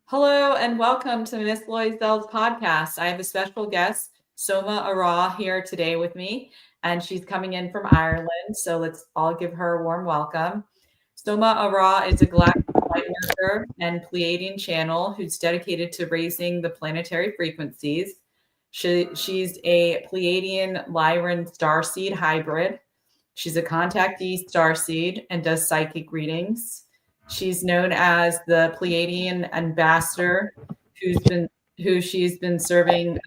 Hello and welcome to Miss Loisel's podcast. I have a special guest, Soma ARah, here today with me, and she's coming in from Ireland. So let's all give her a warm welcome. Soma ARah is a Galactic Lightworker and Pleiadian channel who's dedicated to raising the planetary frequencies. She's a Pleiadian Lyran Starseed hybrid. She's a contactee starseed and does psychic readings. She's known as the Pleiadian Ambassador, who she's been serving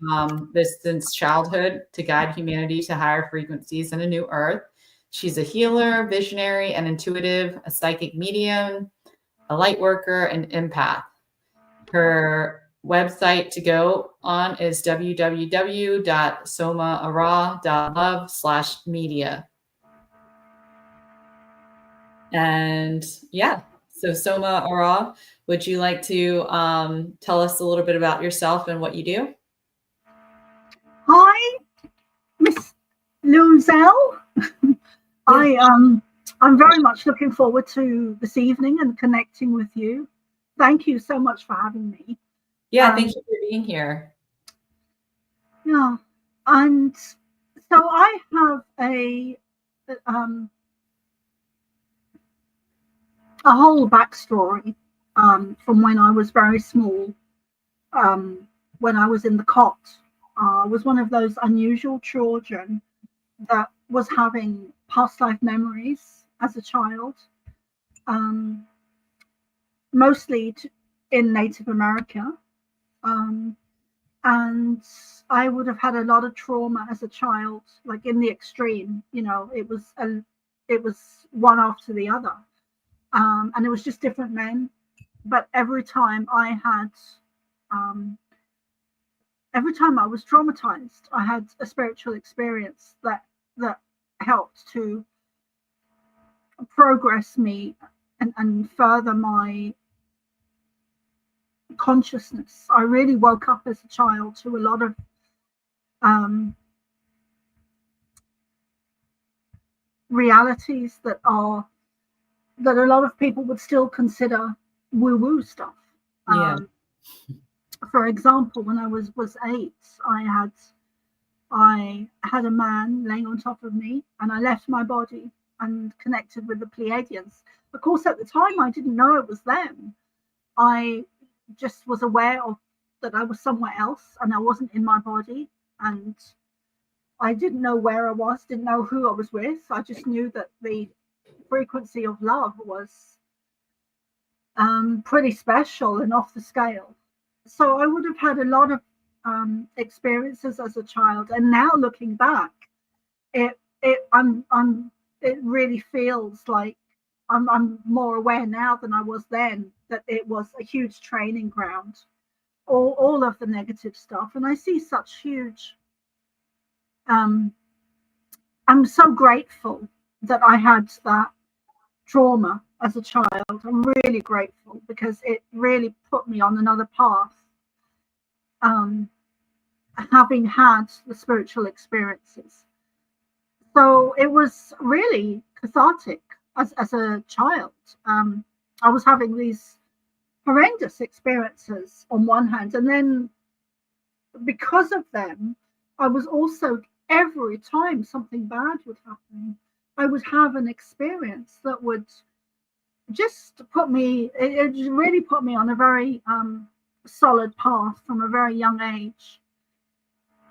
this since childhood to guide humanity to higher frequencies and a new earth. She's a healer, visionary, and intuitive, a psychic medium, a light worker, and empath. Her website to go on is www.somaarah.love/media. And yeah, so Soma ARah, would you like to tell us a little bit about yourself and what you do? Hi, Miss Loisel. I'm very much looking forward to this evening and connecting with you. Thank you so much for having me. Yeah, thank you for being here. Yeah, and so I have a whole backstory from when I was very small. When I was in the cot, I was one of those unusual children that was having past life memories as a child, mostly in Native America. And I would have had a lot of trauma as a child, like in the extreme. You know, it was one after the other, and it was just different men. But every time I was traumatized, I had a spiritual experience that helped to progress me and further my consciousness. I really woke up as a child to a lot of realities that a lot of people would still consider woo-woo stuff. Yeah. For example, when I was 8, I had a man laying on top of me, and I left my body and connected with the Pleiadians. Of course, at the time, I didn't know it was them. I just was aware of that I was somewhere else and I wasn't in my body, and I didn't know where I was, didn't know who I was with. I just knew that the frequency of love was pretty special and off the scale. So I would have had a lot of experiences as a child, and now looking back, it really feels like I'm more aware now than I was then, that it was a huge training ground, all of the negative stuff. And I see such huge, I'm so grateful that I had that trauma as a child. I'm really grateful because it really put me on another path, having had the spiritual experiences. So it was really cathartic as a child. I was having these horrendous experiences on one hand, and then because of them, I was also, every time something bad would happen, I would have an experience that would just put me, it really put me on a very solid path from a very young age.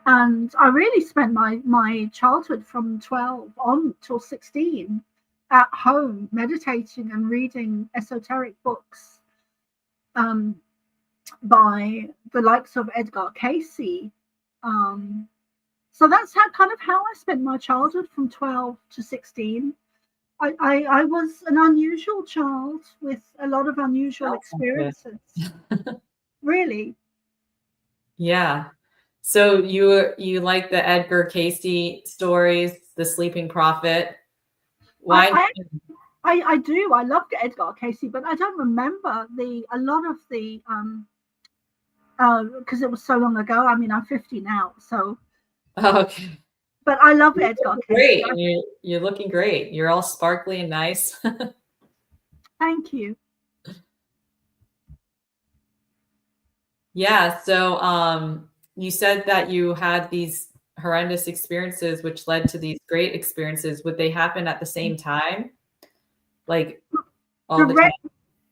And I really spent my childhood from 12 on till 16 at home, meditating and reading esoteric books by the likes of Edgar Cayce. So that's how I spent my childhood from 12 to 16. I was an unusual child with a lot of unusual experiences. Really. Yeah. So you like the Edgar Cayce stories, The Sleeping Prophet? Why? I do. I loved Edgar Cayce, but I don't remember a lot of the because it was so long ago. I mean, I'm 50 now, so. Okay. But I love Edgar Cayce. Great. You're looking great. You're all sparkly and nice. Thank you. Yeah. So you said that you had these horrendous experiences which led to these great experiences. Would they happen at the same time? Like all the time? Direct,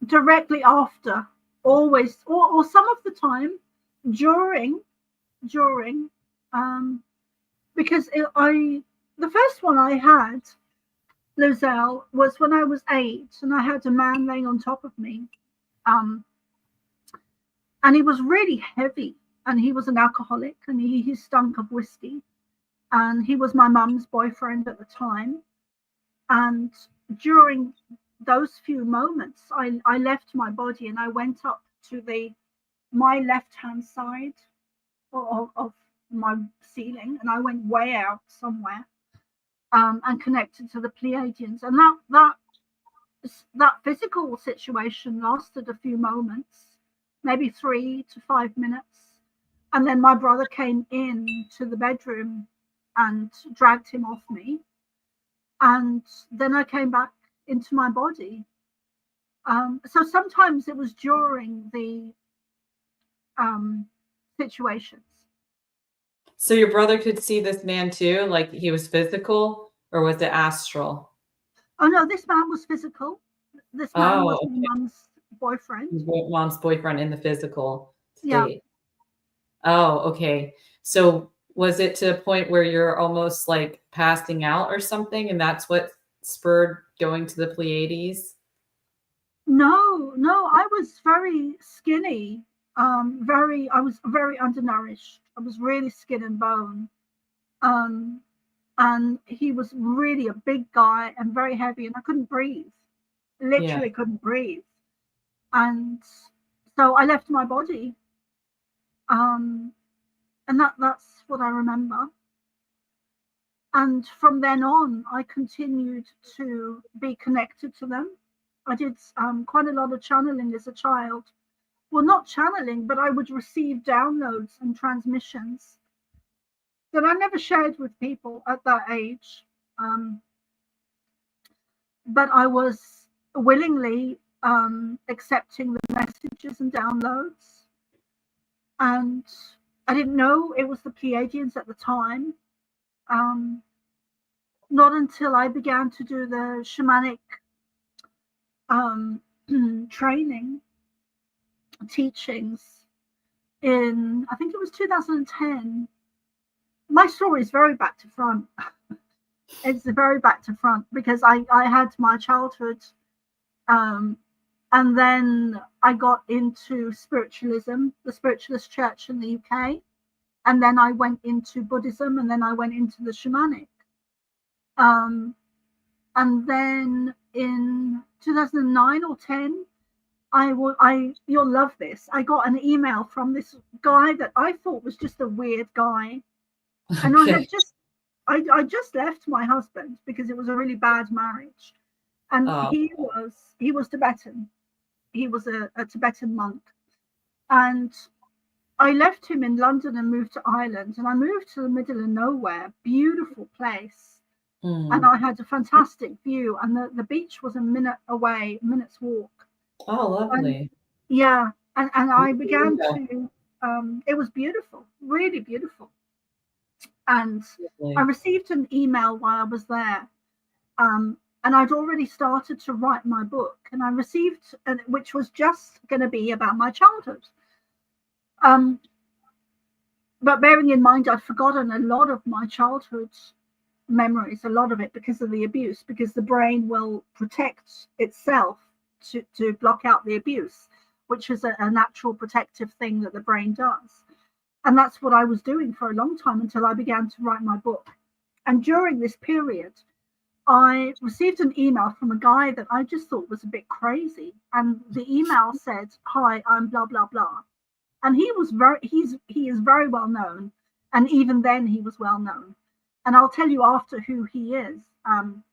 directly after, always, or some of the time during, during, um, because the first one I had, Loisel, was when I was 8, and I had a man laying on top of me, um, and he was really heavy, and he was an alcoholic, and he stunk of whiskey, and he was my mum's boyfriend at the time. And during those few moments, I left my body and I went up to my left hand side of my ceiling, and I went way out somewhere, and connected to the Pleiadians. And that physical situation lasted a few moments, maybe 3 to 5 minutes, and then my brother came in to the bedroom and dragged him off me, and then I came back into my body. So sometimes it was during the situations. So your brother could see this man too? Like he was physical, or was it astral? Oh no, this man was physical. This man was Oh, my mum's boyfriend. mom's boyfriend in the physical Yeah. state. Oh, okay. So was it to a point where you're almost like passing out or something, and that's what spurred going to the Pleiades? No, no, I was very skinny. I was very undernourished. I was really skin and bone. Um, and he was really a big guy and very heavy, and I couldn't breathe. Yeah. Literally couldn't breathe. And so I left my body. Um, and that's what I remember. And from then on, I continued to be connected to them. I did quite a lot of channeling as a child. Well, not channeling, but I would receive downloads and transmissions that I never shared with people at that age. But I was willingly accepting the messages and downloads. And I didn't know it was the Pleiadians at the time. Not until I began to do the shamanic training, teachings in, I think it was 2010. My story is very back to front. It's very back to front because I had my childhood, and then I got into spiritualism, the spiritualist church in the UK, and then I went into Buddhism, and then I went into the shamanic. And then in 2009 or 10, you'll love this. I got an email from this guy that I thought was just a weird guy, and Okay. I just left my husband because it was a really bad marriage, and he was Tibetan. He was a Tibetan monk, and I left him in London and moved to Ireland, and I moved to the middle of nowhere, beautiful place, and I had a fantastic view, and the beach was a minute away, a minute's walk. Oh, And lovely. yeah, and I began to. It was beautiful, really beautiful. And I received an email while I was there, and I'd already started to write my book, and I received, which was just going to be about my childhood. But bearing in mind, I'd forgotten a lot of my childhood memories, a lot of it because of the abuse, because the brain will protect itself to block out the abuse, which is a natural protective thing that the brain does. And that's what I was doing for a long time until I began to write my book. And during this period, I received an email from a guy that I just thought was a bit crazy. And the email said, "Hi, I'm blah, blah, blah." And he is very well known. And even then he was well known. And I'll tell you after who he is. And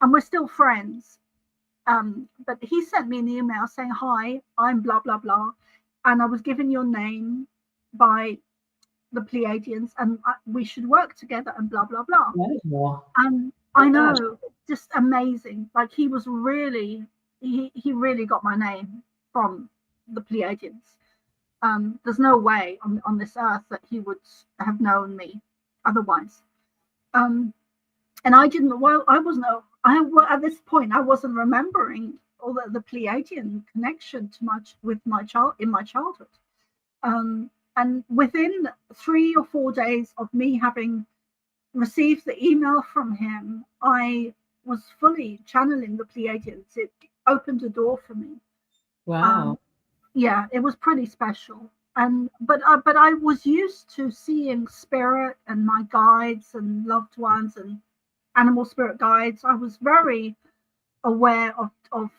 we're still friends. But he sent me an email saying, "Hi, I'm blah, blah, blah. And I was given your name by the Pleiadians, and we should work together," and blah, blah, blah. And I know, just amazing. Like he really got my name from the Pleiadians. There's no way on this earth that he would have known me otherwise. And I didn't. Well, I wasn't. At this point, I wasn't remembering all the Pleiadian connection with my childhood. And within 3 or 4 days of me having received the email from him, I was fully channeling the Pleiadians. It opened a door for me. Wow. Yeah, it was pretty special. But I was used to seeing spirit and my guides and loved ones and animal spirit guides. I was very aware of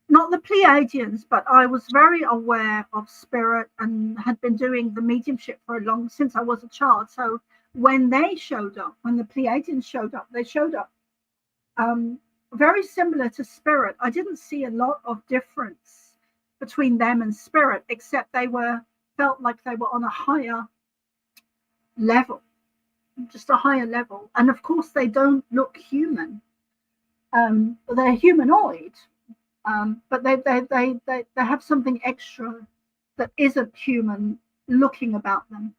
not the Pleiadians, but I was very aware of spirit and had been doing the mediumship since I was a child. So when they showed up, when the Pleiadians showed up, they showed up very similar to spirit. I didn't see a lot of difference between them and spirit, except felt like they were on a higher level, just a higher level. And of course, they don't look human. They're humanoid. But they have something extra that isn't human looking about them.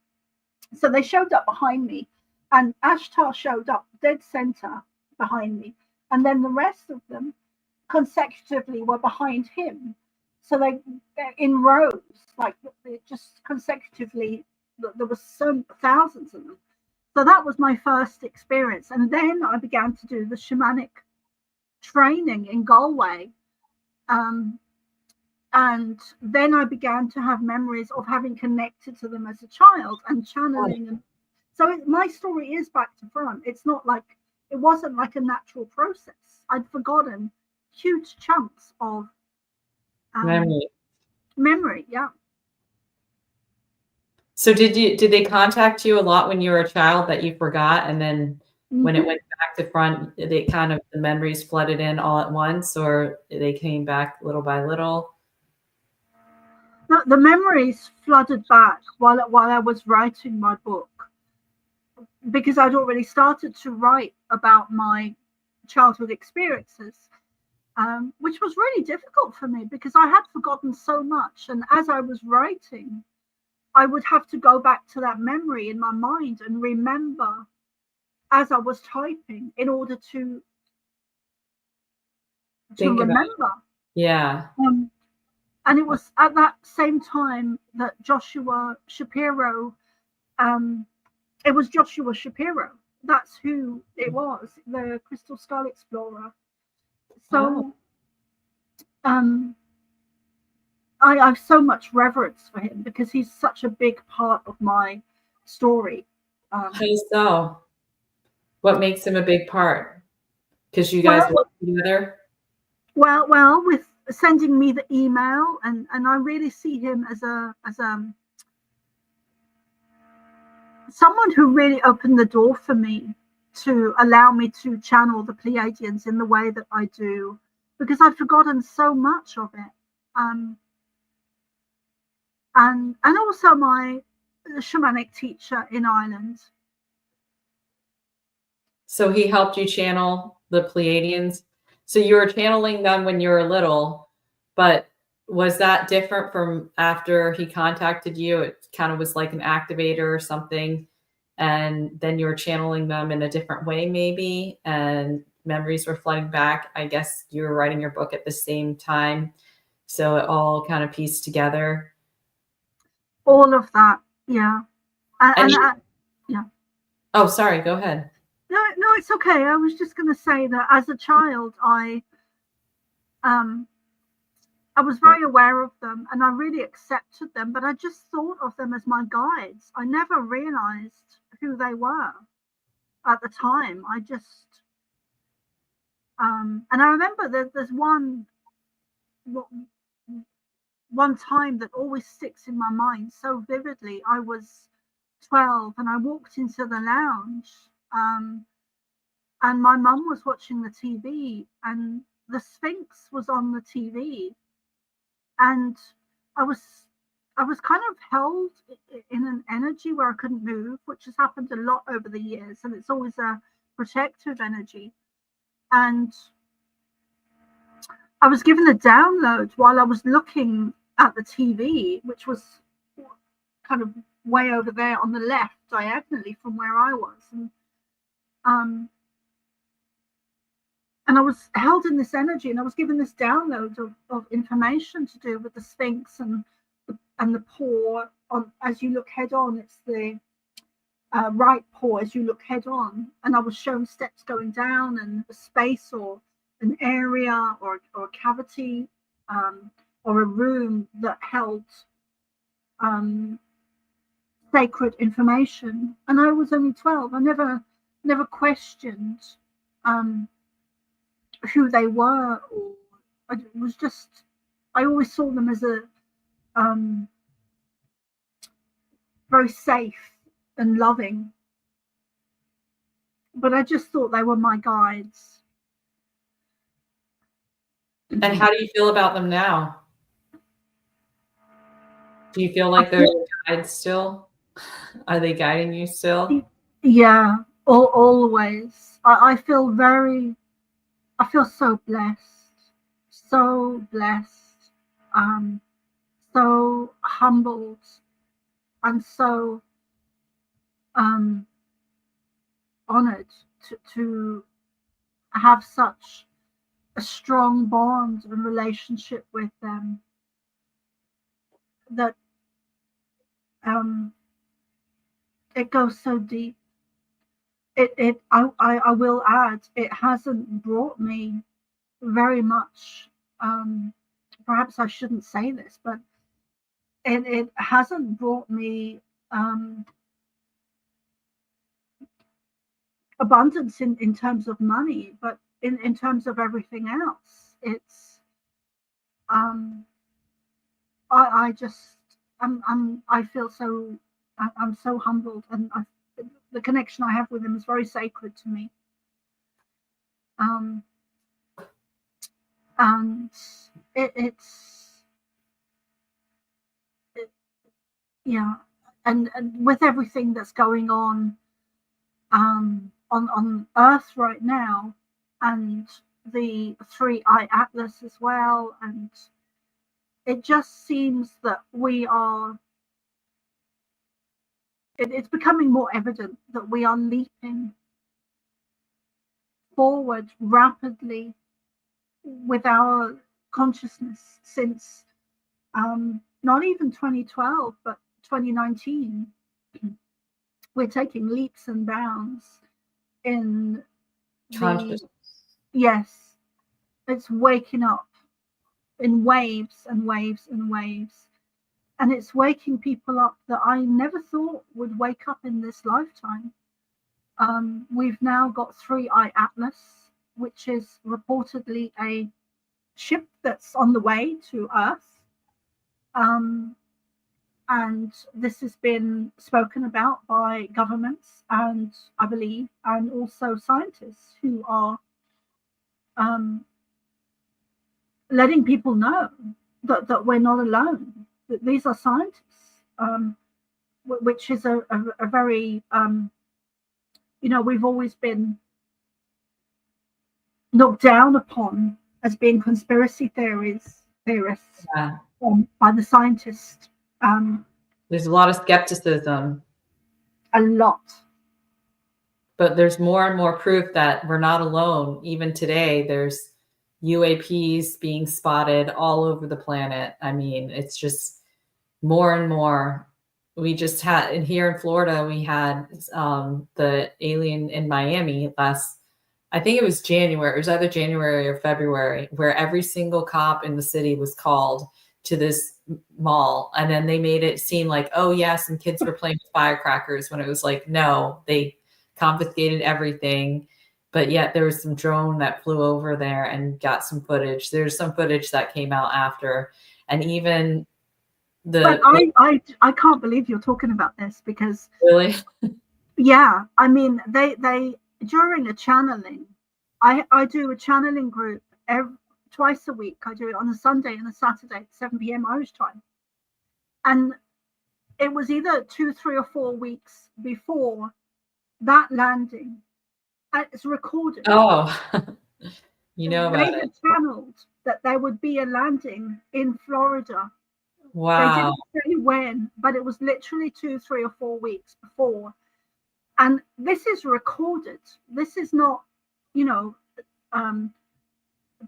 So they showed up behind me, and Ashtar showed up dead center behind me, and then the rest of them consecutively were behind him. So they're in rows, like just consecutively. There was thousands of them. So that was my first experience, and then I began to do the shamanic training in Galway. And then I began to have memories of having connected to them as a child and channeling. And so my story is back to front. It wasn't like a natural process. I'd forgotten huge chunks of memory. Yeah. So did they contact you a lot when you were a child that you forgot, and then when it went back to front, the memories flooded in all at once, or they came back little by little? No, the memories flooded back while I was writing my book, because I'd already started to write about my childhood experiences, which was really difficult for me because I had forgotten so much. And as I was writing, I would have to go back to that memory in my mind and remember as I was typing in order to remember. Yeah. And it was at that same time that Joshua Shapiro, it was Joshua Shapiro. That's who it was, the Crystal Skull Explorer. So I have so much reverence for him because he's such a big part of my story. How so? What makes him a big part? Because you guys work together? Well, with sending me the email, and I really see him as someone who really opened the door for me to allow me to channel the Pleiadians in the way that I do, because I'd forgotten so much of it. And also my shamanic teacher in Ireland. So he helped you channel the Pleiadians. So you were channeling them when you were little, but was that different from after he contacted you? It kind of was like an activator or something, and then you were channeling them in a different way maybe, and memories were flooding back. I guess you were writing your book at the same time, so it all kind of pieced together. All of that, yeah. Yeah. Oh, sorry, go ahead. No, it's okay. I was just going to say that as a child, I was very aware of them and I really accepted them, but I just thought of them as my guides. I never realized who they were at the time. I just, and I remember that there's one time that always sticks in my mind so vividly. I was 12 and I walked into the lounge, and my mum was watching the TV and the Sphinx was on the TV, and I was kind of held in an energy where I couldn't move, which has happened a lot over the years, and it's always a protective energy. And I was given a download while I was looking at the TV, which was kind of way over there on the left, diagonally from where I was, and I was held in this energy, and I was given this download of information to do with the Sphinx and the paw. On as you look head on, it's the right paw as you look head on, and I was shown steps going down and a space or an area or a cavity or a room that held sacred information. And I was only 12. I never questioned who they were, or it was just, I always saw them as a very safe and loving, but I just thought they were my guides. And how do you feel about them now? Do you feel like they're your guides still? Are they guiding you still? Yeah, always. I feel so blessed, so humbled, and so honored to have such a strong bond and relationship with them, that it goes so deep. I will add, it hasn't brought me very much. Perhaps I shouldn't say this, but it hasn't brought me abundance in terms of money, but in terms of everything else. It's I just I feel so, I'm so humbled, and the connection I have with him is very sacred to me. And yeah, and with everything that's going on Earth right now, and the 3i Atlas as well, and it just seems that it's becoming more evident that we are leaping forward rapidly with our consciousness since not even 2012, but 2019. We're taking leaps and bounds in Consciousness. Yes, it's waking up in waves and waves and waves. And it's waking people up that I never thought would wake up in this lifetime. We've now got 3i Atlas, which is reportedly a ship that's on the way to Earth. And this has been spoken about by governments, and I believe, and also scientists who are letting people know that we're not alone, that these are scientists, which is a very, we've always been looked down upon as being conspiracy theorists Yeah. By the scientists. There's a lot of skepticism. A lot. But there's more and more proof that we're not alone. Even today, there's UAPs being spotted all over the planet. I mean, it's just more and more. We just had, and here in Florida, we had the alien in Miami I think it was January. It was either January or February, where every single cop in the city was called to this mall. And then they made it seem like, oh, yeah, some kids were playing with firecrackers, when it was like, no, they confiscated everything. But yet there was some drone that flew over there and got some footage. There's some footage that came out after. And even But I can't believe you're talking about this, because really, yeah, I mean, they during a channeling, I do a channeling group twice a week. I do it on a Sunday and a Saturday at 7 p.m. Irish time, and it was either 2, 3, or 4 weeks before that landing. It's recorded. oh, you know about they had channeled that there would be a landing in Florida They Wow. didn't say when, but it was literally 2, 3, or 4 weeks before. And this is recorded. This is not, you know,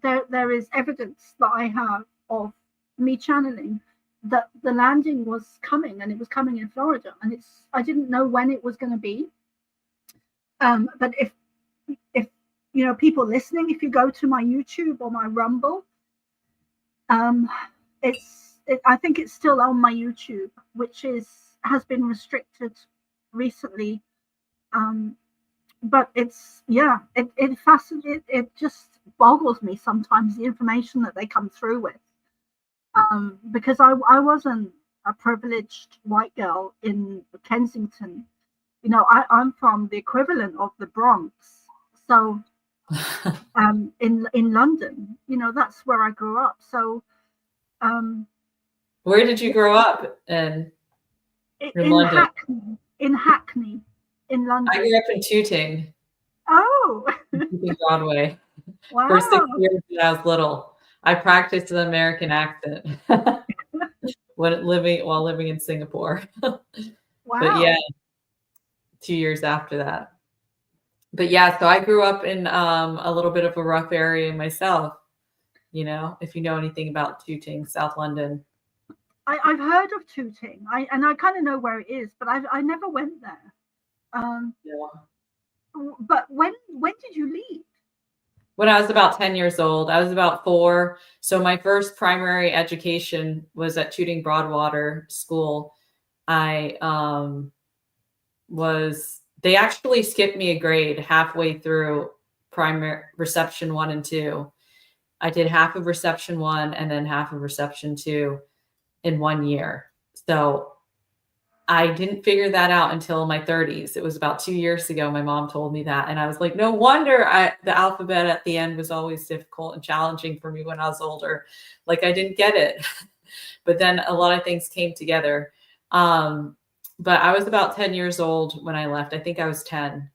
there is evidence that I have of me channeling that the landing was coming, and it was coming in Florida, and I didn't know when it was going to be. But if you know, people listening, if you go to my YouTube or my Rumble, I think it's still on my YouTube, which has been restricted recently. But it fascinates. It just boggles me sometimes, the information that they come through with. Because I wasn't a privileged white girl in Kensington. You know, I'm from the equivalent of the Bronx. So in London, you know, that's where I grew up. So where did you grow up in London? In Hackney, in London. I grew up in Tooting. Oh, Tooting, Broadway. Wow. For 6 years when I was little. I practiced an American accent while living in Singapore. Wow. But yeah, 2 years after that. But yeah, so I grew up in a little bit of a rough area myself. You know, if you know anything about Tooting, South London. I've heard of Tooting. I kind of know where it is, but I never went there. Yeah. But when did you leave? When I was about 10 years old. I was about 4. So my first primary education was at Tooting Broadwater School. They actually skipped me a grade halfway through primary reception 1 and 2. I did half of reception 1 and then half of reception 2 in 1 year. So I didn't figure that out until my 30s. It was about 2 years ago. My mom told me that. And I was like, no wonder the alphabet at the end was always difficult and challenging for me when I was older. Like I didn't get it. But then a lot of things came together. But I was about 10 years old when I left. I think I was 10.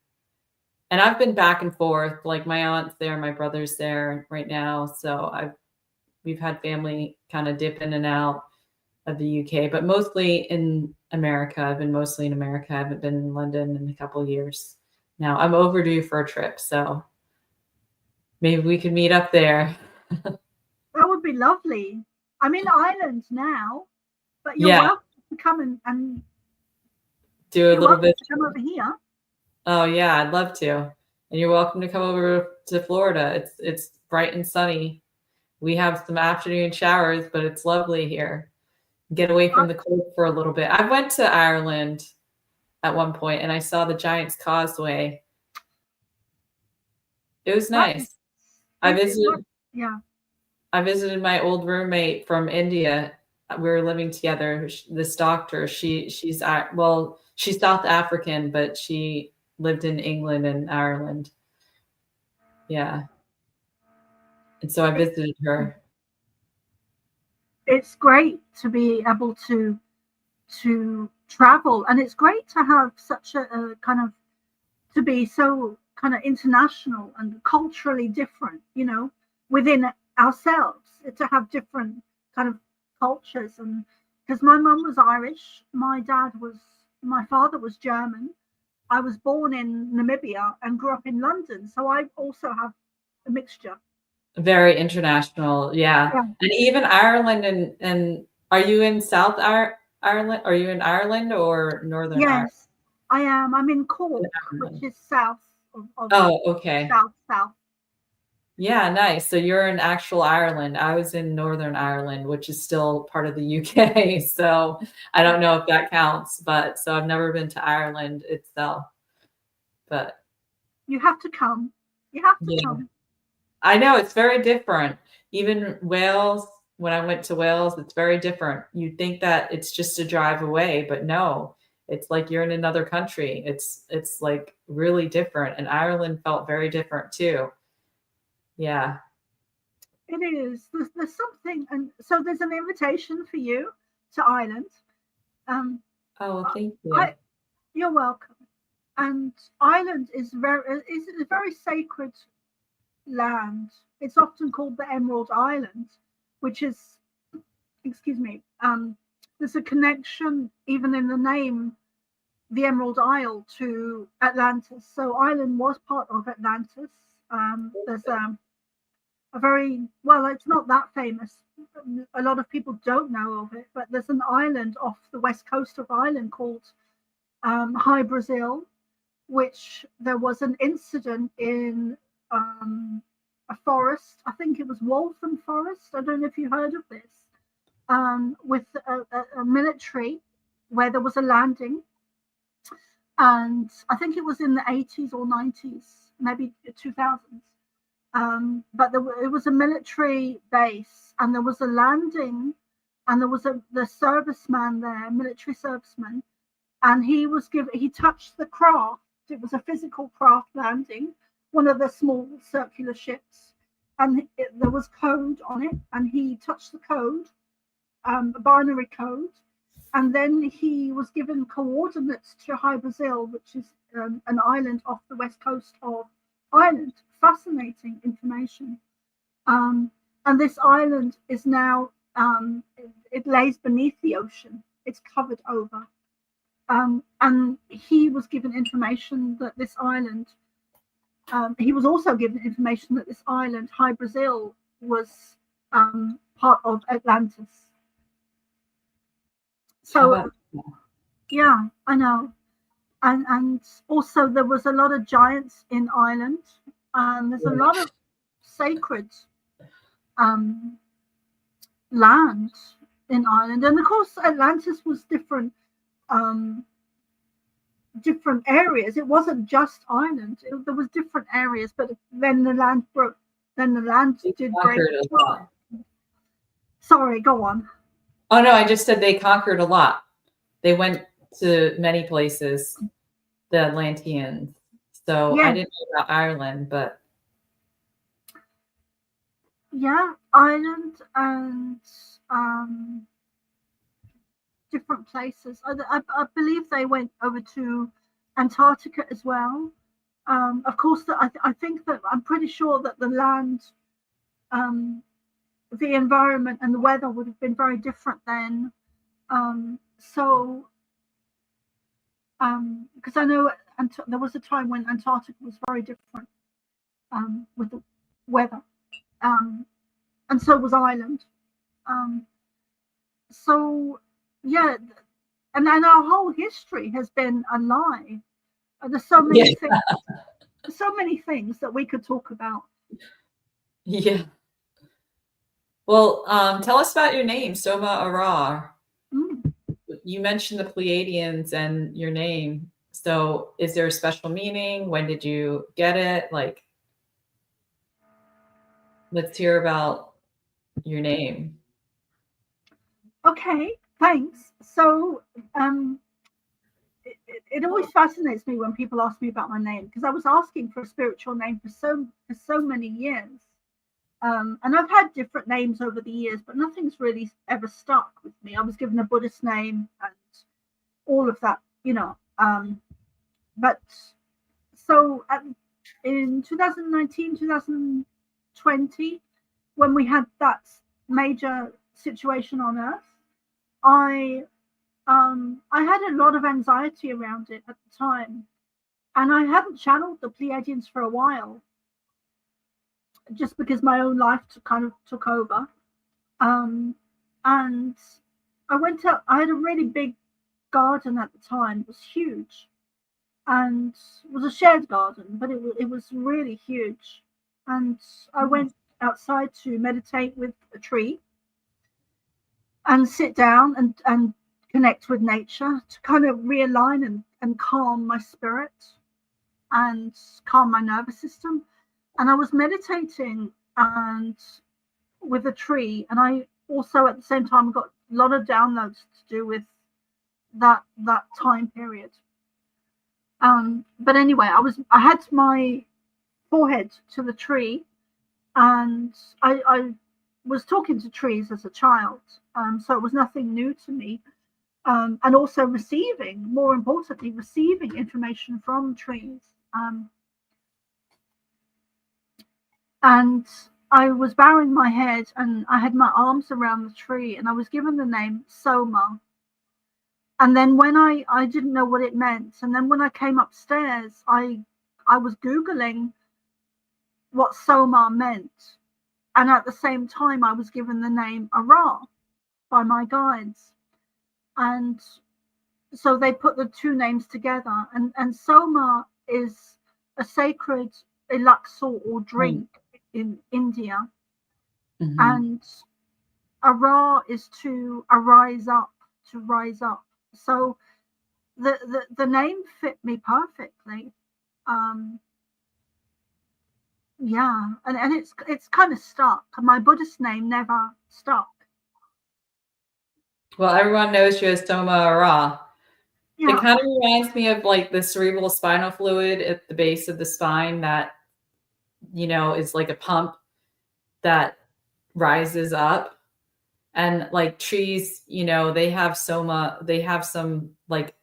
And I've been back and forth. Like my aunt's there, my brother's there right now. So we've had family kind of dip in and out of the UK, but mostly in America. I've been mostly in America. I haven't been in London in a couple of years now. I'm overdue for a trip, so maybe we could meet up there. That would be lovely. I'm in Ireland now, but you're welcome to come and do a little bit. Come over here. Oh yeah, I'd love to. And you're welcome to come over to Florida. It's bright and sunny. We have some afternoon showers, but it's lovely here. Get away from the cold for a little bit. I went to Ireland at one point and I saw the Giant's Causeway. It was nice. I visited my old roommate from India. We were living together. This doctor, she's South African, but she lived in England and Ireland. Yeah. And so I visited her. It's great to be able to travel, and it's great to have such a kind of, to be so kind of international and culturally different, you know, within ourselves, to have different kind of cultures. And because my mum was Irish, my father was German. I was born in Namibia and grew up in London, so I also have a mixture. Very international, yeah. And even Ireland and are you in South Ireland? Are you in Ireland or Northern Ireland? Yes, I am. I'm in Cork, which is south of okay. South. Yeah, nice. So you're in actual Ireland. I was in Northern Ireland, which is still part of the UK. So I don't know if that counts, but so I've never been to Ireland itself. But you have to come. You have to come. I know it's very different. Even Wales, when I went to Wales, it's very different. You'd think that it's just a drive away, but no, it's like you're in another country. It's like really different. And Ireland felt very different too. Yeah. It is. There's something, and so there's an invitation for you to Ireland. Oh, thank you. You're welcome. And Ireland is a very sacred land. It's often called the Emerald Island, which is excuse me, there's a connection even in the name, the Emerald Isle, to Atlantis. So Ireland was part of Atlantis. There's a very, well, it's not that famous. A lot of people don't know of it, but there's an island off the west coast of Ireland called High Brazil, which there was an incident in a forest. I think it was Waltham Forest. I don't know if you heard of this. With a military, where there was a landing, and I think it was in the 80s or 90s, maybe 2000s. But it was a military base, and there was a landing, and there was the serviceman there, military serviceman, and he touched the craft. It was a physical craft landing, one of the small circular ships, and there was code on it, and he touched the code, a binary code, and then he was given coordinates to High Brazil, which is an island off the west coast of Ireland. Fascinating information. And this island is now, it lays beneath the ocean. It's covered over. And he was given information that this island, he was also given information that this island, High Brazil, was part of Atlantis. So, yeah, I know. And also there was a lot of giants in Ireland. There's a lot of sacred land in Ireland. And of course, Atlantis was different areas. It wasn't just Ireland. There was different areas, but then the land broke. Then the land did break. Sorry, go on. Oh no, I just said they conquered a lot. They went to many places, the Atlanteans. So yeah. I didn't know about Ireland, but yeah, Ireland and different places. I believe they went over to Antarctica as well. Of course, I think that I'm pretty sure that the land, the environment and the weather would have been very different then. Because I know there was a time when Antarctica was very different with the weather, and so was Ireland. So yeah, and our whole history has been a lie. There's so many things, so many things that we could talk about. Yeah. Well, tell us about your name, Soma ARah. You mentioned the Pleiadians and your name. So is there a special meaning? When did you get it? Like, let's hear about your name. Okay, thanks. So it always fascinates me when people ask me about my name, because I was asking for a spiritual name for so many years. And I've had different names over the years, but nothing's really ever stuck with me. I was given a Buddhist name and all of that, you know. But so in 2019, 2020, when we had that major situation on Earth, I had a lot of anxiety around it at the time, and I hadn't channeled the Pleiadians for a while, just because my own life kind of took over. And I went out, I had a really big garden at the time. It was huge, and it was a shared garden, but it was really huge. And I went outside to meditate with a tree and sit down and connect with nature to kind of realign and calm my spirit and calm my nervous system. And I was meditating and with a tree, and I also at the same time got a lot of downloads to do with that time period. But anyway, I had my forehead to the tree, and I was talking to trees as a child, so it was nothing new to me. And also more importantly, receiving information from trees. And I was bowing my head and I had my arms around the tree, and I was given the name Soma. And then when I didn't know what it meant, and then when I came upstairs, I was Googling what Soma meant. And at the same time, I was given the name Arah by my guides. And so they put the two names together. And Soma is a sacred elixir or drink in India. Mm-hmm. And Arah is to arise up, to rise up. So the name fit me perfectly. Yeah, and it's kind of stuck. My Buddhist name never stuck. Well, everyone knows you as Soma ARah. Yeah. It kind of reminds me of like the cerebral spinal fluid at the base of the spine that, you know, is like a pump that rises up. And like trees, you know, they have soma, they have some like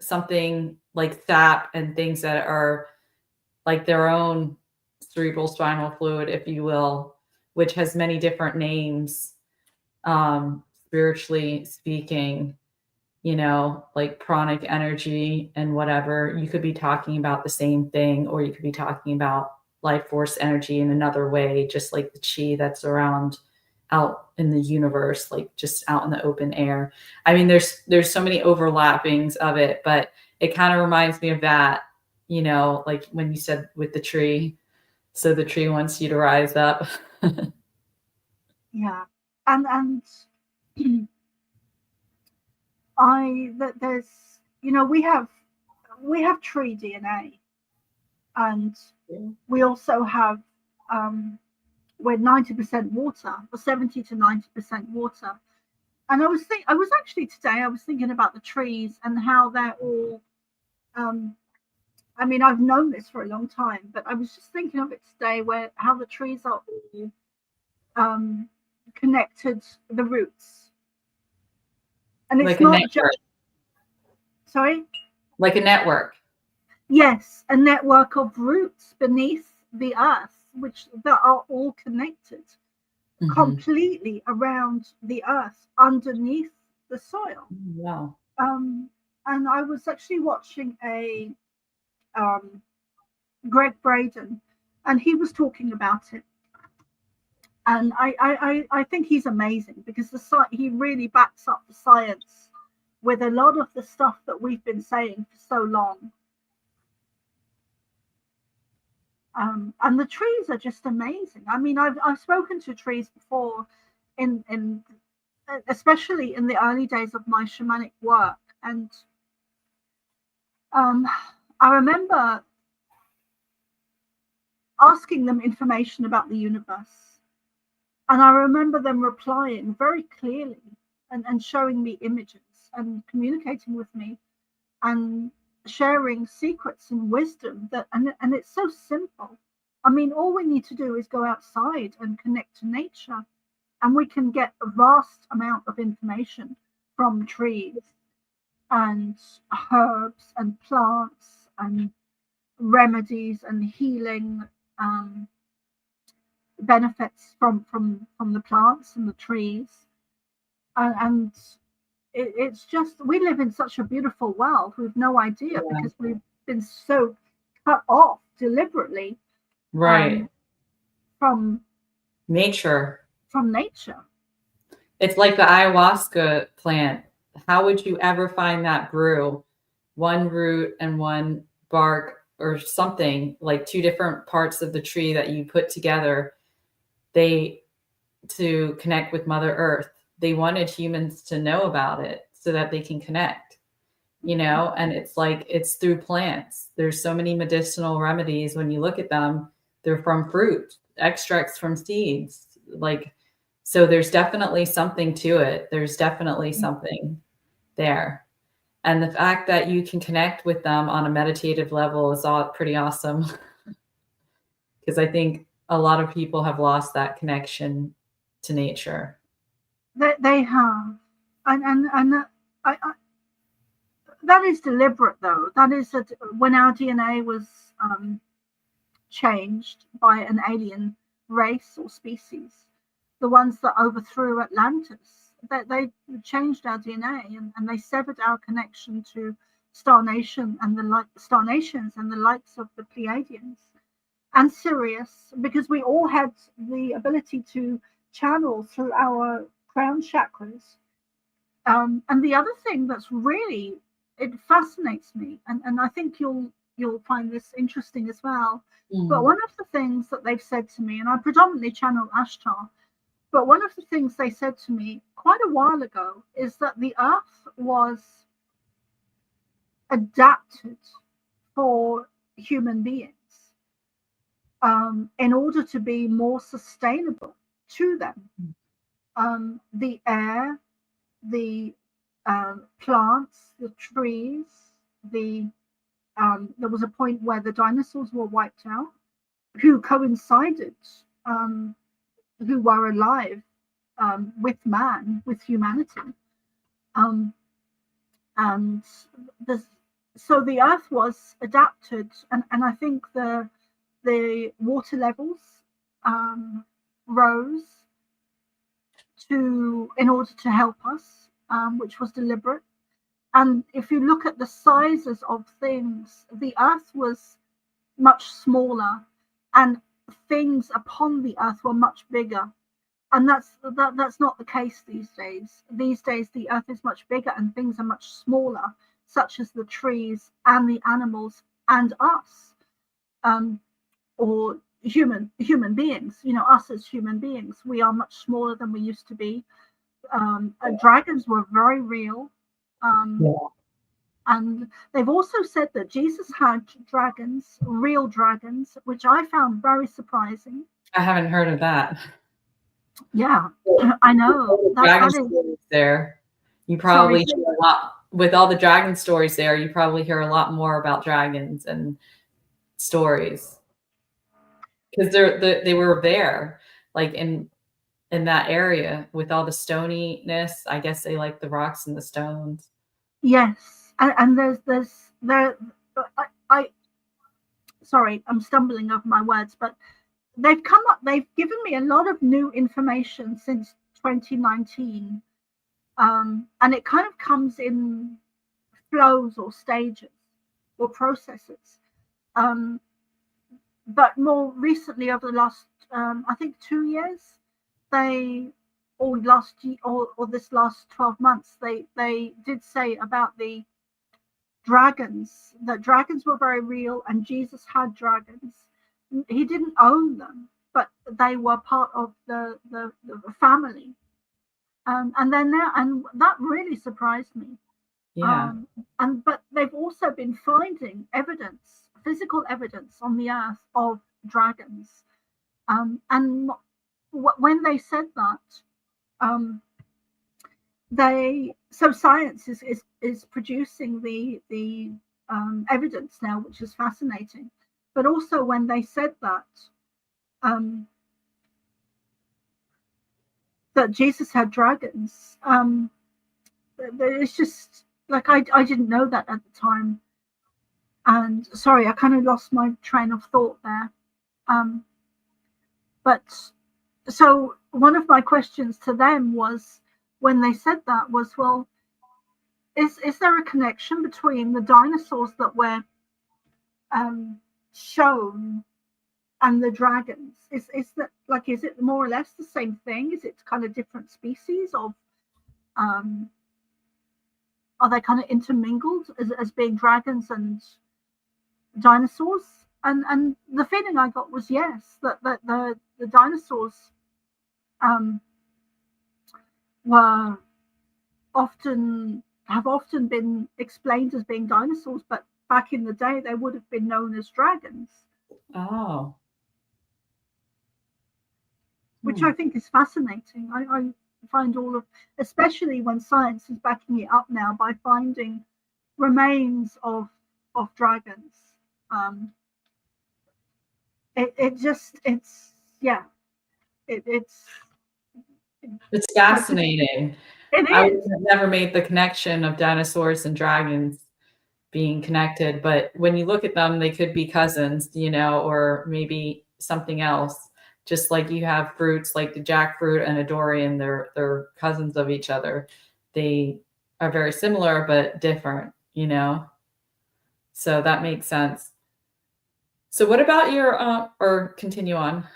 something like sap and things that are like their own cerebral spinal fluid, if you will, which has many different names, spiritually speaking, you know, like pranic energy and whatever. You could be talking about the same thing, or you could be talking about life force energy in another way, just like the chi that's around out in the universe, like just out in the open air. I mean, there's so many overlappings of it, but it kind of reminds me of that, you know, like when you said with the tree. So the tree wants you to rise up. Yeah. And there's, you know, we have tree DNA, and we also have we're 90% water, or 70 to 90% water. And I was thinking about the trees and how they're all I mean, I've known this for a long time, but I was just thinking of it today, where how the trees are all connected, the roots, and it's Like a not network. just sorry. Like a network. Yes, a network of roots beneath the earth, which that are all connected completely around the earth, underneath the soil. Wow. And I was actually watching a Greg Braden, and he was talking about it. And I think he's amazing, because he really backs up the science with a lot of the stuff that we've been saying for so long. And the trees are just amazing. I mean, I've spoken to trees before, in especially in the early days of my shamanic work, and I remember asking them information about the universe, and I remember them replying very clearly and showing me images and communicating with me and sharing secrets and wisdom and it's so simple. I mean, all we need to do is go outside and connect to nature, and we can get a vast amount of information from trees and herbs and plants and remedies and healing benefits from the plants and the trees. And it's just, we live in such a beautiful world with no idea, because we've been so cut off deliberately from nature. It's like the ayahuasca plant. How would you ever find that brew? One root and one bark, or something, like two different parts of the tree that you put together, to connect with Mother Earth. They wanted humans to know about it so that they can connect, you know, and it's like, it's through plants. There's so many medicinal remedies. When you look at them, they're from fruit, extracts from seeds. Like, so there's definitely something to it. There's definitely something there. And the fact that you can connect with them on a meditative level is all pretty awesome. Because I think a lot of people have lost that connection to nature. They have, and that is deliberate, though. That is when our DNA was changed by an alien race or species, the ones that overthrew Atlantis. They changed our DNA, and they severed our connection to Star Nations and the likes of the Pleiadians and Sirius, because we all had the ability to channel through our crown chakras. And the other thing that's really, it fascinates me, and I think you'll find this interesting as well. But one of the things that they've said to me, and I predominantly channel Ashtar, but one of the things they said to me quite a while ago is that the Earth was adapted for human beings in order to be more sustainable to them. The air, the plants, the trees, there was a point where the dinosaurs were wiped out, who coincided, who were alive with man, with humanity. And so the Earth was adapted, and I think the water levels rose in order to help us, which was deliberate. And if you look at the sizes of things, the Earth was much smaller, and things upon the Earth were much bigger. And that's not the case these days. These days, the Earth is much bigger, and things are much smaller, such as the trees and the animals and us, or human beings. Us as human beings, we are much smaller than we used to be. Dragons were very real. And they've also said that Jesus had dragons, real dragons, which I found very surprising. I haven't heard of that. Yeah, I know. That is there. You probably hear a lot with all the dragon stories there. You probably hear a lot more about dragons and stories, because they were there, like in that area with all the stoniness. I guess they like the rocks and the stones. Yes, and sorry, I'm stumbling over my words, but they've given me a lot of new information since 2019, and it kind of comes in flows or stages or processes. But more recently, over the last I think 2 years, or this last 12 months, they did say about the dragons, that dragons were very real, and Jesus had dragons. He didn't own them, but they were part of the family. And then and that really surprised me. Yeah. But they've also been finding physical evidence on the Earth of dragons. And when they said that, so science is producing the evidence now, which is fascinating. But also when they said that that Jesus had dragons, it's just like I didn't know that at the time. And sorry, I kind of lost my train of thought there. But so one of my questions to them was, when they said that, was, well, is there a connection between the dinosaurs that were shown and the dragons? Is it more or less the same thing? Is it kind of different species of are they kind of intermingled as being dragons and dinosaurs? And the feeling I got was yes, that the dinosaurs have often been explained as being dinosaurs, but back in the day they would have been known as dragons. Oh. Which I think is fascinating. I find especially when science is backing it up now by finding remains of dragons. It's fascinating. I would have never made the connection of dinosaurs and dragons being connected, but when you look at them, they could be cousins, or maybe something else. just like you have fruits like the jackfruit and a durian, they're cousins of each other. They are very similar but different, you know. So that makes sense. So what about your or continue on?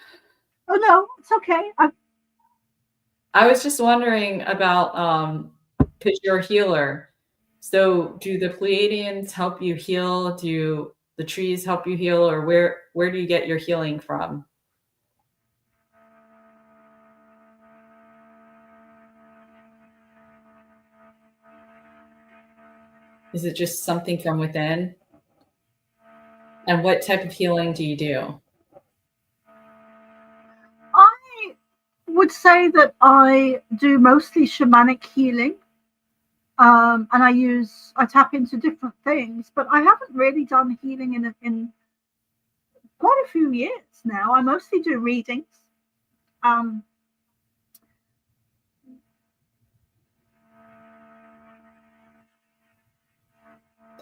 Oh no, it's okay. I was just wondering about because you're a healer. So do the Pleiadians help you heal? Do the trees help you heal, or where do you get your healing from? Is it just something from within? And what type of healing do you do? I would say that I do mostly shamanic healing. And I tap into different things, but I haven't really done healing in quite a few years now. I mostly do readings. Um,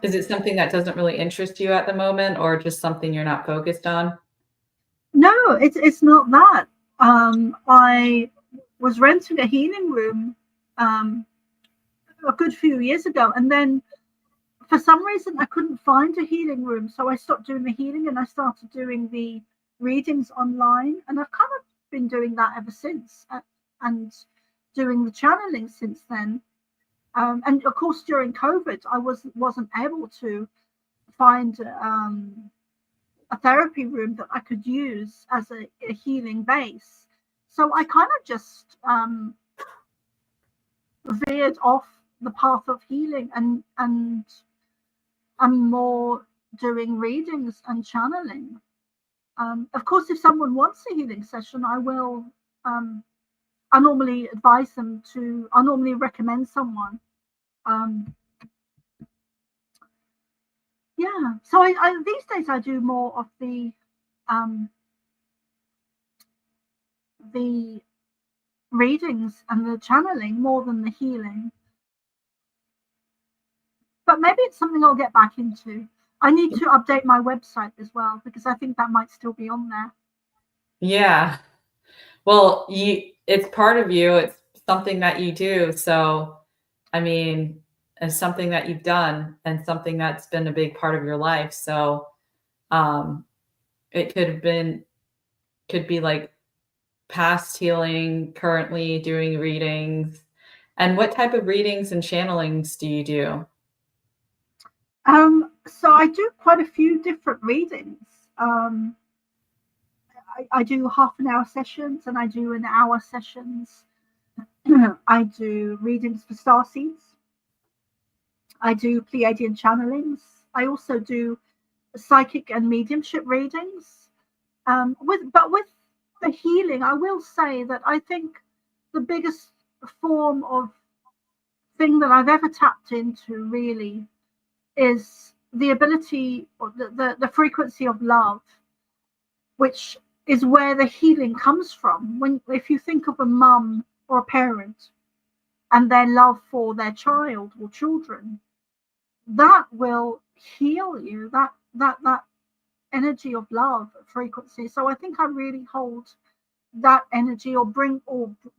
Is it something that doesn't really interest you at the moment, or just something you're not focused on? no, it's not that. I was renting a healing room a good few years ago, and then for some reason I couldn't find a healing room, so I stopped doing the healing and I started doing the readings online, and I've kind of been doing that ever since, and doing the channeling since then. And of course, during COVID, I wasn't able to find a therapy room that I could use as a healing base. So I kind of just veered off the path of healing, and I'm more doing readings and channeling. Of course, if someone wants a healing session, I will. I normally advise them to. I normally recommend someone. Yeah. So I these days I do more of the readings and the channeling more than the healing. But maybe it's something I'll get back into. I need to update my website as well, because I think that might still be on there. Yeah. Well, it's part of you. It's something that you do. So, I mean, it's something that you've done and something that's been a big part of your life. So, it could be like past healing, currently doing readings. And what type of readings and channelings do you do? So I do quite a few different readings. I do half an hour sessions and I do an hour sessions. I do readings for starseeds. I do Pleiadian channelings. I also do psychic and mediumship readings. With the healing, I will say that I think the biggest form of thing that I've ever tapped into really is the ability, or the frequency of love, which is where the healing comes from. If you think of a mum or a parent and their love for their child or children, that will heal you. That energy of love frequency. So I think I really hold that energy, or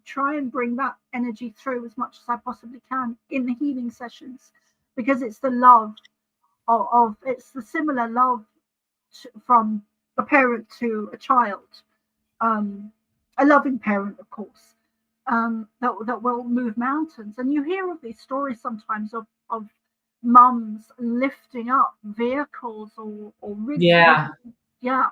try and bring that energy through as much as I possibly can in the healing sessions, because it's the love of it's the similar love from a parent to a child, a loving parent, of course, that will move mountains. And you hear of these stories sometimes of mums lifting up vehicles or really, Yeah, yeah,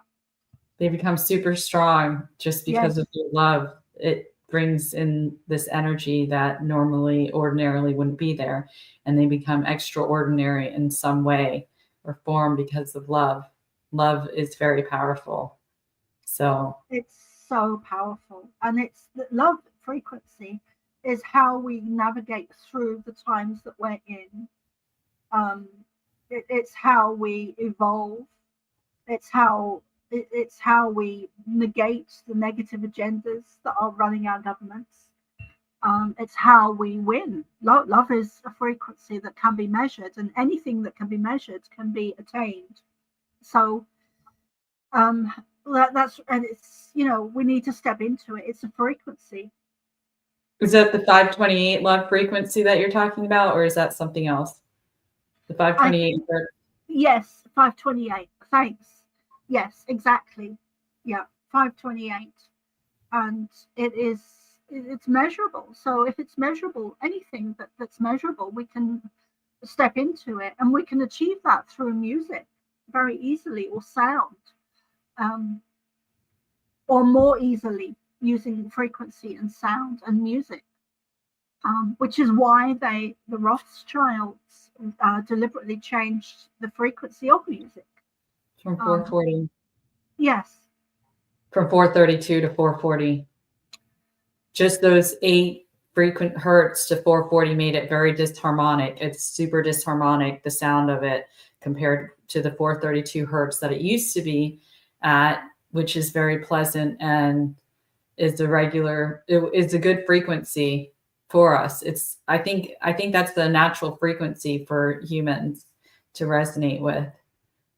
they become super strong just yes, because of your love. It brings in this energy that ordinarily wouldn't be there. And they become extraordinary in some way or form because of love. Love is very powerful. So, it's so powerful, and it's the love frequency is how we navigate through the times that we're in. um, it's how we evolve. It's how we negate the negative agendas that are running our governments. It's how we win. Love is a frequency that can be measured, and anything that can be measured can be attained. So, um, and it's, we need to step into it. It's a frequency. Is that the 528 love frequency that you're talking about, or is that something else? The 528. Yes, 528. Thanks. Yes, exactly. Yeah, 528. And it's measurable. So if it's measurable, anything that's measurable, we can step into it, and we can achieve that through music very easily, or sound, or more easily using frequency and sound and music, which is why the Rothschilds deliberately changed the frequency of music From 440. Yes. From 432 to 440. Just those 8 frequent hertz to 440 made it very disharmonic. It's super disharmonic, the sound of it, compared to the 432 hertz that it used to be at, which is very pleasant and is a good frequency for us. I think that's the natural frequency for humans to resonate with.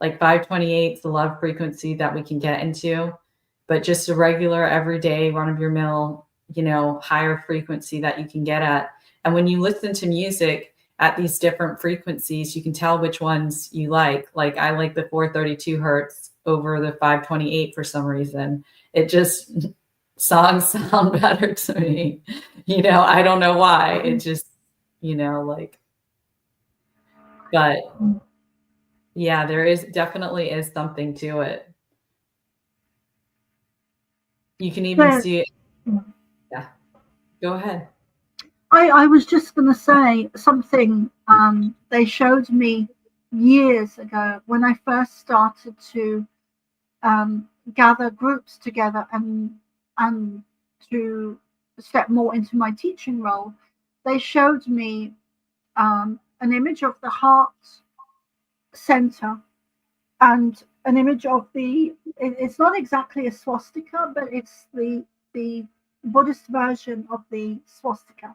Like 528 is the love frequency that we can get into, but just a regular, everyday, run-of-your-mill, higher frequency that you can get at. And when you listen to music at these different frequencies, you can tell which ones you like. Like I like the 432 hertz over the 528 for some reason. It just, songs sound better to me. I don't know why. It just, but yeah, there definitely is something to it. You can even see it. Yeah. Go ahead. I was just going to say something they showed me years ago when I first started to gather groups together and to step more into my teaching role. They showed me an image of the heart center and an image of it's not exactly a swastika, but it's the Buddhist version of the swastika.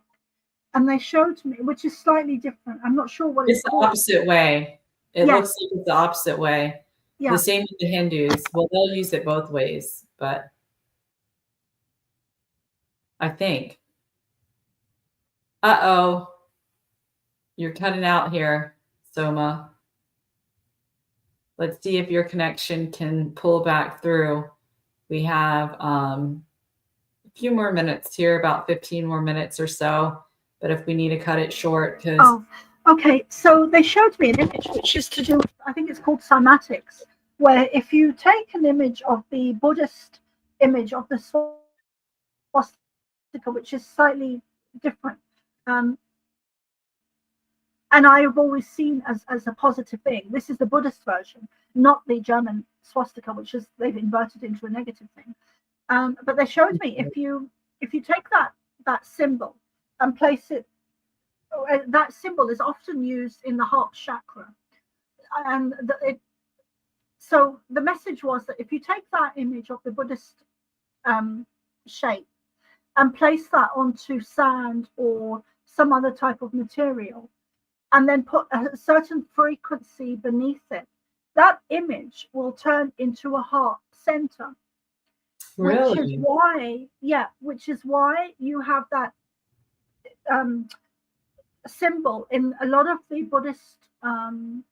And they showed me, which is slightly different. I'm not sure what it's the called. Opposite way. It looks like it's the opposite way. Yeah. The same with the Hindus. Well, they'll use it both ways, but I think. Uh-oh. You're cutting out here, Soma. Let's see if your connection can pull back through. We have a few more minutes here, about 15 more minutes or so. But if we need to cut it short, because... Oh, okay. So they showed me an image, which is to do with, I think it's called cymatics, where if you take an image of the Buddhist image of the swastika, which is slightly different, and I've always seen as a positive thing. This is the Buddhist version, not the German swastika, which is they've inverted into a negative thing. But they showed me if you take that symbol and place it, that symbol is often used in the heart chakra, and so the message was that if you take that image of the Buddhist shape and place that onto sand or some other type of material, and then put a certain frequency beneath it, that image will turn into a heart center. Really? Which is why you have that symbol in a lot of the Buddhist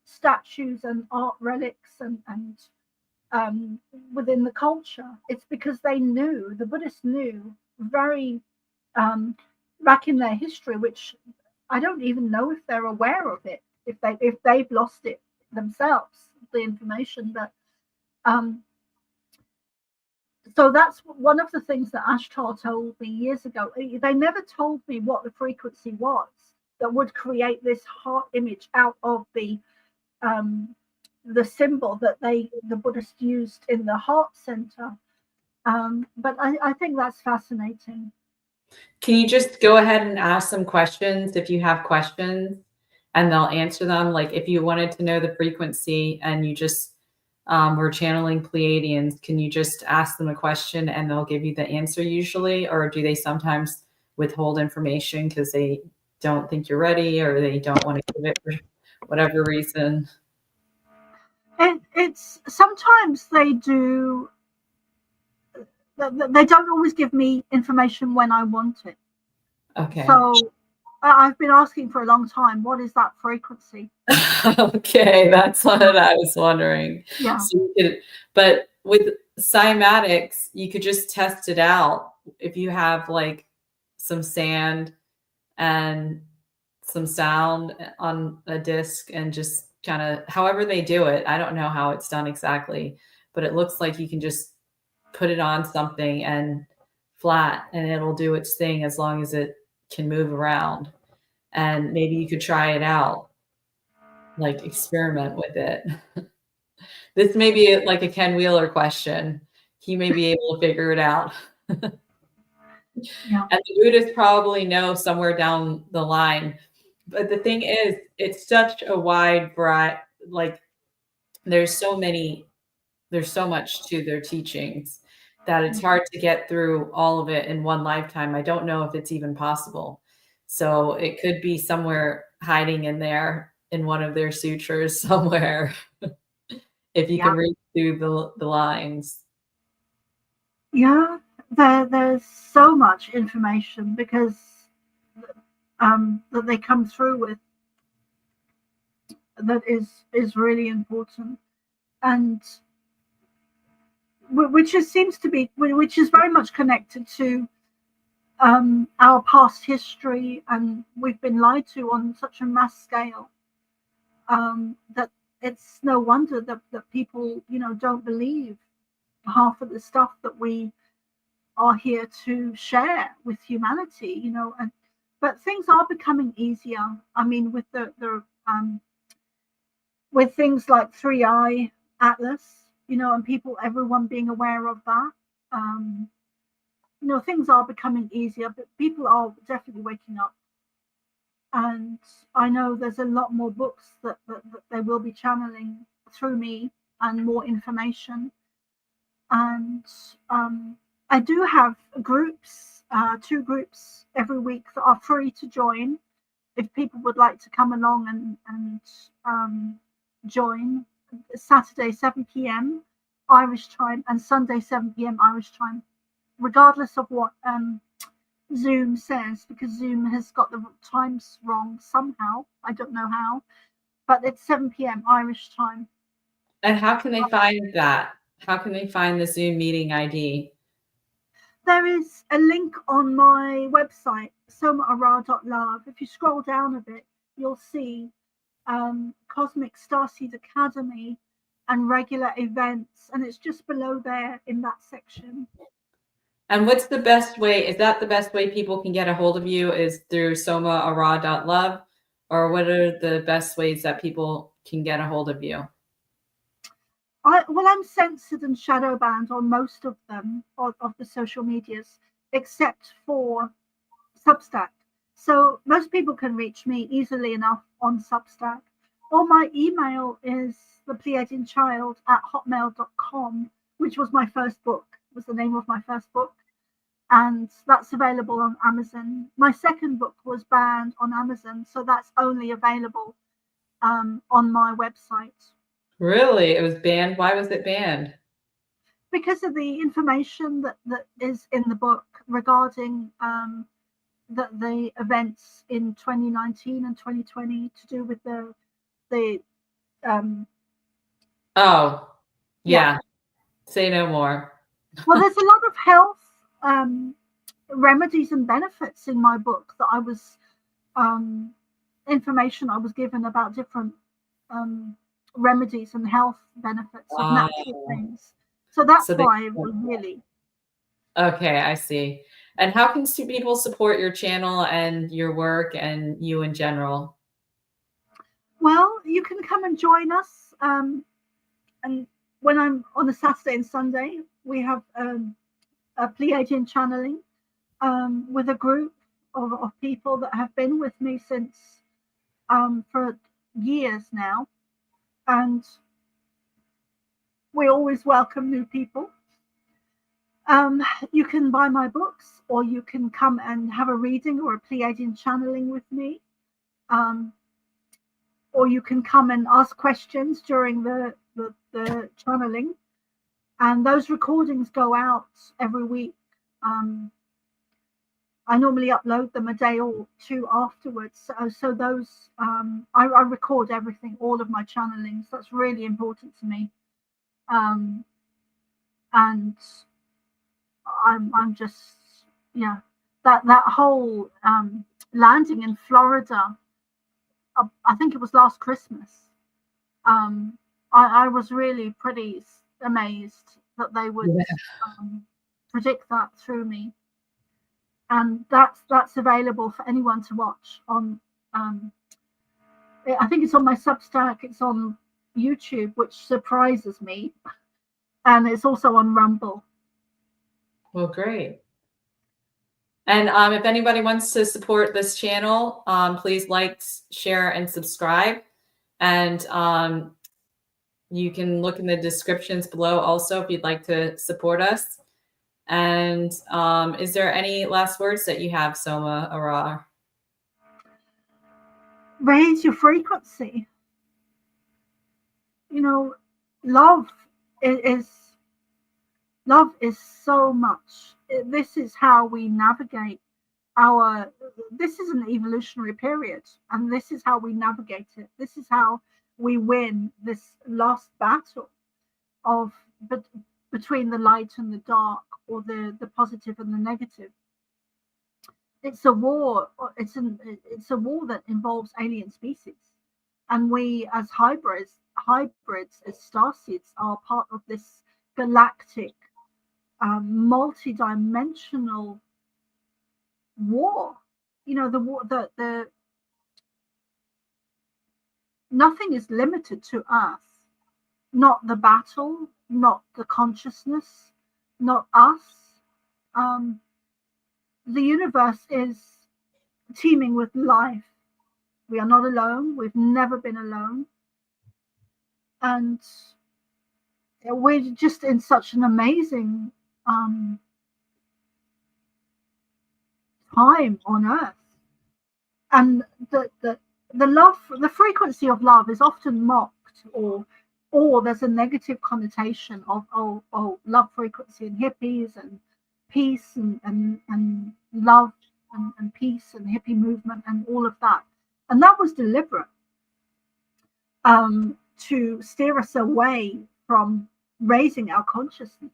statues and art relics and within the culture. It's because the Buddhists knew very back in their history, which I don't even know if they're aware of it, if they've lost it themselves, the information. But so that's one of the things that Ashtar told me years ago. They never told me what the frequency was that would create this heart image out of the symbol that the Buddhists used in the heart center. But I think that's fascinating. Can you just go ahead and ask some questions if you have questions, and they'll answer them? Like if you wanted to know the frequency and you just were channeling Pleiadians, can you just ask them a question and they'll give you the answer usually? Or do they sometimes withhold information because they don't think you're ready, or they don't want to give it for whatever reason? It's sometimes they do they don't always give me information when I want it. Okay. So I've been asking for a long time, what is that frequency? Okay, that's what I was wondering. Yeah. So but with cymatics, you could just test it out. If you have like some sand and some sound on a disc and just kind of however they do it. I don't know how it's done exactly, but it looks like you can just put it on something and flat and it'll do its thing as long as it can move around. And maybe you could try it out, like experiment with it. This may be like a Ken Wheeler question. He may be able to figure it out. Yeah. And the Buddhists probably know somewhere down the line. But the thing is, it's such a wide variety. Like there's so much to their teachings that it's hard to get through all of it in one lifetime. I don't know if it's even possible. So it could be somewhere hiding in there in one of their sutras somewhere, if you can Yeah. read through the lines. Yeah. There's so much information because that they come through with that is really important, and which seems to be which is very much connected to our past history, and we've been lied to on such a mass scale that it's no wonder that people don't believe half of the stuff that we are here to share with humanity, and but things are becoming easier. I mean, with the with things like 3i Atlas, and everyone being aware of that. um Things are becoming easier, but people are definitely waking up. And I know there's a lot more books that they will be channeling through me, and more information. And I do have groups, 2 groups every week that are free to join if people would like to come along and join. Saturday 7 p.m. Irish time and Sunday 7 p.m. Irish time, regardless of what Zoom says, because Zoom has got the times wrong somehow. I don't know how, but it's 7 p.m. Irish time. And how can they find that? How can they find the Zoom meeting ID? There is a link on my website, somaarah.love. If you scroll down a bit, you'll see Cosmic Starseed Academy and regular events, and it's just below there in that section. And what's the best way? Is that the best way people can get a hold of you is through somaarah.love? Or what are the best ways that people can get a hold of you? I'm censored and shadow banned on most of them, of the social medias, except for Substack. So most people can reach me easily enough on Substack. Or my email is thepleiadianchild@hotmail.com, which was my first book, was the name of my first book. And that's available on Amazon. My second book was banned on Amazon, so that's only available on my website. Really? It was banned? Why was it banned? Because of the information that is in the book regarding the events in 2019 and 2020 to do with the Oh, yeah. Say no more. Well, there's a lot of health remedies and benefits in my book that I was information I was given about different remedies and health benefits of natural things. So that's why it was really. Okay, I see. And how can people support your channel and your work and you in general? Well, you can come and join us. And when I'm on a Saturday and Sunday, we have a Pleiadian channeling with a group of people that have been with me since for years now. And we always welcome new people. You can buy my books, or you can come and have a reading or a Pleiadian channeling with me. Or you can come and ask questions during the channeling. And those recordings go out every week. I normally upload them a day or two afterwards. So those, I record everything, all of my channelings. That's really important to me. And I'm just, yeah, that whole landing in Florida, I think it was last Christmas. I was really pretty amazed that they would predict that through me. And that's available for anyone to watch on. I think it's on my Substack. It's on YouTube, which surprises me, and it's also on Rumble. Well, great. And if anybody wants to support this channel, please like, share, and subscribe. And you can look in the descriptions below also if you'd like to support us. And is there any last words that you have, Soma ARah? Raise your frequency. You know, love is so much. This is how we navigate this is an evolutionary period, and this is how we navigate it. This is how we win this last battle between the light and the dark, or the positive and the negative. It's a war. It's a war that involves alien species, and we as hybrids as starseeds are part of this galactic, multi-dimensional war. You know, the war, the nothing is limited to Earth, not the battle, not the consciousness, not us. The universe is teeming with life. We are not alone. We've never been alone. And we're just in such an amazing time on Earth. And the love, the frequency of love is often mocked, or there's a negative connotation of love frequency and hippies and peace and love and peace and hippie movement and all of that. And that was deliberate, to steer us away from raising our consciousness.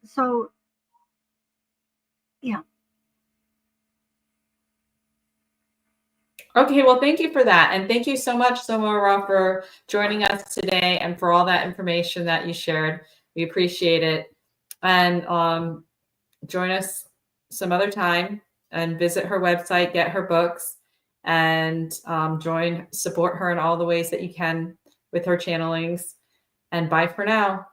So yeah. Okay, well, thank you for that. And thank you so much, Soma ARah, for joining us today and for all that information that you shared. We appreciate it. And join us some other time and visit her website, get her books, and support her in all the ways that you can with her channelings. And bye for now.